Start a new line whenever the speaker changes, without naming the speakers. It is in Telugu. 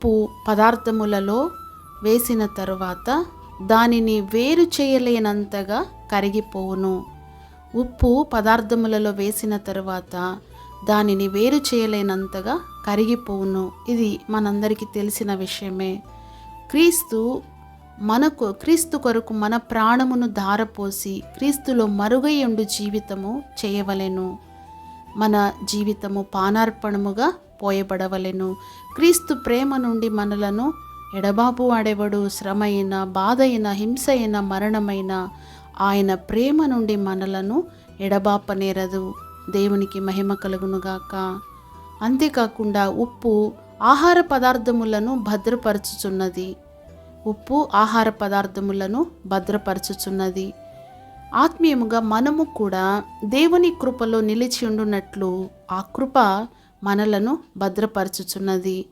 ఉప్పు పదార్థములలో వేసిన తరువాత దానిని వేరు చేయలేనంతగా కరిగిపోవును. ఉప్పు పదార్థములలో వేసిన తరువాత దానిని వేరు చేయలేనంతగా కరిగిపోవును. ఇది మనందరికీ తెలిసిన విషయమే. క్రీస్తు కొరకు మన ప్రాణమును ధారపోసి క్రీస్తులో మరుగైయుండు జీవితము చేయవలెను. మన జీవితము పానార్పణముగా పోయబడవలెను. క్రీస్తు ప్రేమ నుండి మనలను ఎడబాపు వాడెవడు? శ్రమైన, బాధ అయిన, హింస అయిన, మరణమైన ఆయన ప్రేమ నుండి మనలను ఎడబాపనేరదు. దేవునికి మహిమ కలుగునుగాక. అంతేకాకుండా ఉప్పు ఆహార పదార్థములను భద్రపరచుచున్నది. ఉప్పు ఆహార పదార్థములను భద్రపరచుచున్నది. ఆత్మీయముగా మనము కూడా దేవుని కృపలో నిలిచి ఉండునట్లు ఆ కృప మనలను భద్రపరచుచున్నది.